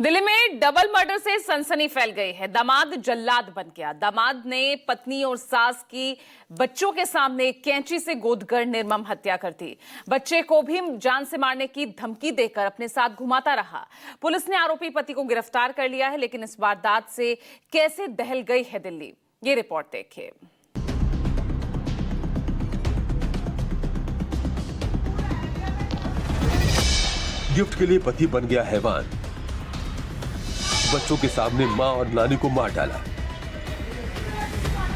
दिल्ली में double murder से सनसनी फैल गई है। दामाद जल्लाद बन गया। दामाद ने पत्नी और सास की बच्चों के सामने कैंची से गोदकर निर्मम हत्या कर दी। बच्चे को भी जान से मारने की धमकी देकर अपने साथ घुमाता रहा। पुलिस ने आरोपी पति को गिरफ्तार कर लिया है, लेकिन इस वारदात से कैसे दहल गई है दिल्ली, ये रिपोर्ट देखिए। गिफ्ट के लिए पति बन गया हैवान, बच्चों के सामने मां और नानी को मार डाला।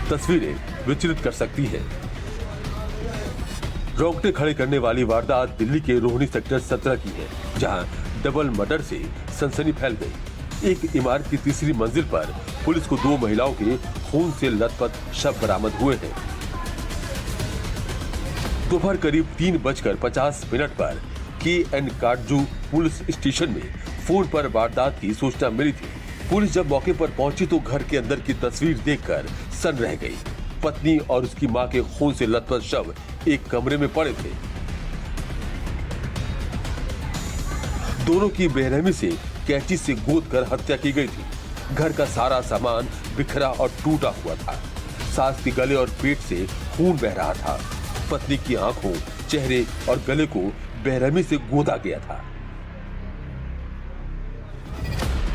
तस्वीरें विचलित कर सकती हैं। रोंगटे खड़े करने वाली वारदात दिल्ली के रोहिणी सेक्टर 17 की है, जहां डबल मर्डर से सनसनी फैल गई। एक इमारत की तीसरी मंजिल पर पुलिस को 2 महिलाओं के खून से लथपथ शव बरामद हुए हैं। दोपहर करीब 3:50 पर KN काटजू पुलिस स्टेशन में फोन पर वारदात की सूचना मिली थी। पुलिस जब मौके पर पहुंची तो घर के अंदर की तस्वीर देखकर सन रह गई। पत्नी और उसकी मां के खून से लथपथ शव एक कमरे में पड़े थे। दोनों की बेरहमी से कैंची से गोदकर हत्या की गई थी। घर का सारा सामान बिखरा और टूटा हुआ था। सास के गले और पेट से खून बह रहा था। पत्नी की आंखों, चेहरे और गले को बेरहमी से गोदा गया था।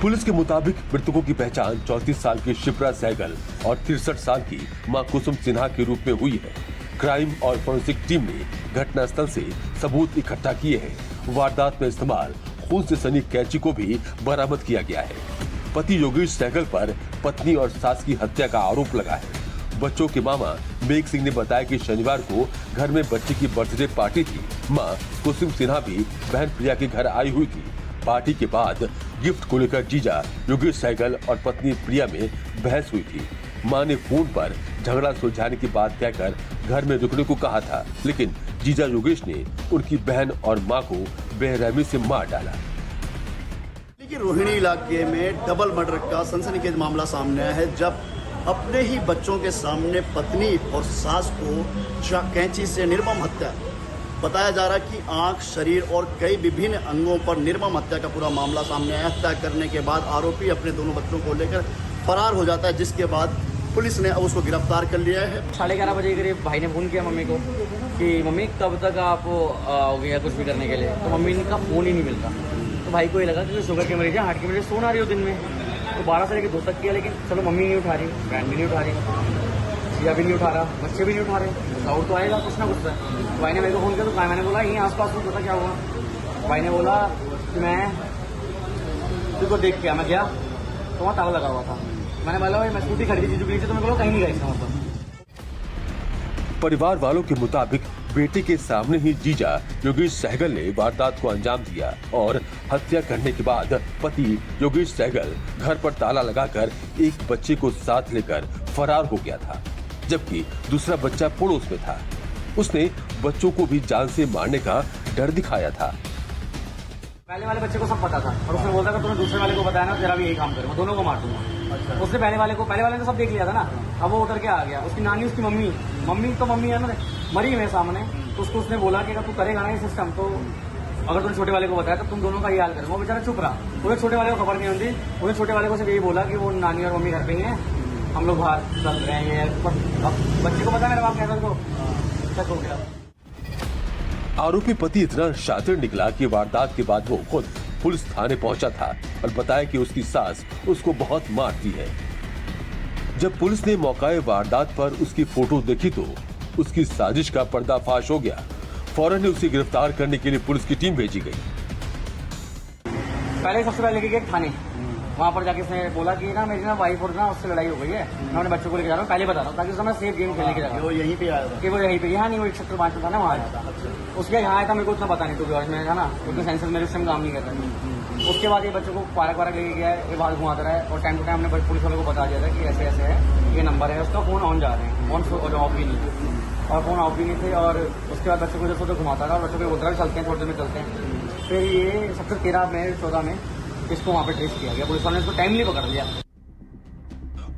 पुलिस के मुताबिक मृतकों की पहचान 34 साल की शिप्रा सहगल और 63 साल की मां कुसुम सिन्हा के रूप में हुई है। क्राइम और फोरेंसिक टीम ने घटनास्थल से सबूत इकट्ठा किए हैं। वारदात में इस्तेमाल खून से सनी कैंची को भी बरामद किया गया है। पति योगेश सहगल पर पत्नी और सास की हत्या का आरोप लगा है। बच्चों के मामा मेघ सिंह ने बताया कि शनिवार को घर में बच्चे की बर्थडे पार्टी थी। मां कुसुम सिन्हा भी बहन प्रिया के घर आई हुई थी। पार्टी के बाद गिफ्ट को लेकर जीजा योगेश सहगल और पत्नी प्रिया में बहस हुई थी। मां ने फोन पर झगड़ा सुलझाने की बात कहकर घर में रुकने को कहा था, लेकिन जीजा योगेश ने उनकी बहन और मां को बेरहमी से मार डाला। रोहिणी इलाके में डबल मर्डर का सनसनीखेज मामला सामने आया है, जब अपने ही बच्चों के सामने पत्नी और सास को कैंची से निर्मम हत्या। बताया जा रहा कि आंख, शरीर और कई विभिन्न अंगों पर निर्मम हत्या का पूरा मामला सामने आया। हत्या करने के बाद आरोपी अपने दोनों बच्चं को लेकर फरार हो जाता है, जिसके बाद पुलिस ने उसको गिरफ्तार कर लिया है। 11:30 बजे करीब भाई ने फोन किया मम्मी को कि मम्मी कब तक आप आओगे या कुछ भी करने के लिए। तो मम्मी का फोन ही नहीं मिलता। तो भाई को ये लगा कि शुगर के मरीज है, हार्ट के मरीज, सोना रही हो दिन में। तो 12 से लेकर 2 तक किया, लेकिन चलो मम्मी नहीं उठा रही, बहन भी नहीं उठा रही, या भी नहीं उठा रहा, बच्चे भी नहीं उठा रहे। और तो आएगा कुछ ना कुछ। तो भाई ने मेरे को फोन किया, तो मैंने बोला यहीं आसपास में पता क्या हुआ। भाई ने बोला कि मैं तुझको देख के मैं गया तो वहाँ ताला लगा हुआ था। मैंने बोला मैं स्कूटी खड़ी थी जुबली से, तो मैं बोला कहीं नहीं गई इसका मतलब। परिवार वालों के मुताबिक बेटे के सामने ही जीजा योगेश सहगल ने वारदात को अंजाम दिया और हत्या करने के बाद पति योगेश सहगल घर पर ताला लगाकर एक बच्चे को साथ लेकर फरार हो गया था, जबकि दूसरा बच्चा पड़ोस में था। उसने बच्चों को भी जान से मारने का डर दिखाया था। पहले वाले बच्चे को सब पता था और उसने बोला था कि तूने दूसरे वाले को बताया ना, तेरा भी यही काम करूंगा, दोनों को मार दूंगा। अच्छा। उसने पहले वाले ने सब देख लिया था ना। अब वो उतर के आ गया। उसकी नानी, उसकी मम्मी है ना, मरी मेरे सामने। तो उसको उसने बोला कि अगर तू करेगा ना ये सिस्टम, तो अगर तुमने छोटे वाले को बताया तो तुम दोनों का ये हाल करेगा। वो बेचारा चुप रहा। उन्हें छोटे वाले को खबर नहीं होती। उन्हें छोटे वाले को सिर्फ यही बोला कि वो नानी और मम्मी घर पे ही है, हम लोग बाहर चल रहे हैं। बच्चे को पता मेरा बाप कहता तो शक हो गया। आरोपी पति इतना शातिर निकला कि वारदात के बाद वो खुद पुलिस थाने पहुंचा था और बताया कि उसकी सास उसको बहुत मारती है। जब पुलिस ने मौके वारदात पर उसकी फोटो देखी तो उसकी साजिश का पर्दाफाश हो गया। फौरन उसे गिरफ्तार करने के लिए पुलिस की टीम भेजी गई। पहले सबसे पहले लेके गए थाने। वहाँ पर जाके उसने बोला कि ना मेरी ना वाइफ और ना उससे लड़ाई हो गई है, मैं अपने बच्चों को लेकर जा रहा हूँ, पहले बता रहा हूँ ताकि उसमें सेफ गेम खेलने के लिए। वो यहीं पे आया था कि वो यहीं पे, यहाँ नहीं, वो 105 में था ना, वहाँ आया था। उसके यहाँ आया था, मेरे को उतना पता नहीं तो में था ना, क्योंकि सेंसर मेरे उस टाइम काम नहीं करता। उसके बाद ये बच्चों को पार्क लेके गया है, ये बाहर घुमाता रहा है और टाइम टू टाइम हमने पुलिस वालों को बता दिया था कि ऐसे ऐसे है, ये नंबर है। उसका फोन ऑन जा रहे हैं, ऑन ऑफ भी नहीं, और फोन ऑफ भी नहीं थे। और उसके बाद बच्चों को जैसे तो घुमाता रहा और बच्चों को बोलता रहा चलते हैं, थोड़ी देर में चलते हैं। फिर ये सबसे 13 में 14 में इसको वहाँ पे ट्रेस किया गया। पुलिस वालों ने इसको टाइमली पकड़ लिया।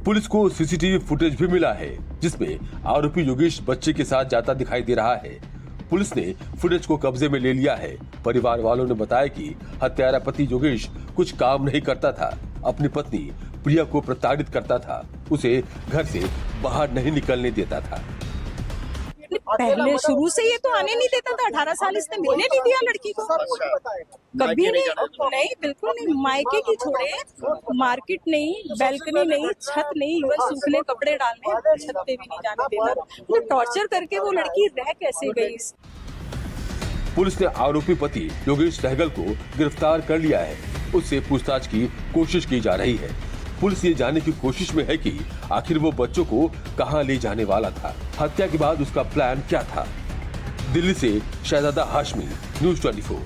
पुलिस को सीसीटीवी फुटेज भी मिला है, जिसमें आरोपी योगेश बच्चे के साथ जाता दिखाई दे रहा है। पुलिस ने फुटेज को कब्जे में ले लिया है। परिवार वालों ने बताया कि हत्यारा पति योगेश कुछ काम नहीं करता था, अपनी पत्नी प्रिया को प्रताड़ित करता था, उसे घर से बाहर नहीं निकलने देता था। पहले शुरू से ये तो आने नहीं देता था। 18 साल इसने मिलने नहीं दिया लड़की को, कभी नहीं, बिल्कुल नहीं। मायके की छोड़े, मार्केट नहीं, बैल्कनी नहीं, छत नहीं, इवन सूखने कपड़े डालने छत पे भी नहीं जाने देता। वो टॉर्चर करके वो लड़की रह कैसे गई। पुलिस ने आरोपी पति योगेश सहगल को गिरफ्तार कर लिया है। उससे पूछताछ की कोशिश की जा रही है। पुलिस ये जानने की कोशिश में है कि आखिर वो बच्चों को कहां ले जाने वाला था, हत्या के बाद उसका प्लान क्या था। दिल्ली से शहजादा हाशमी, न्यूज़ 24।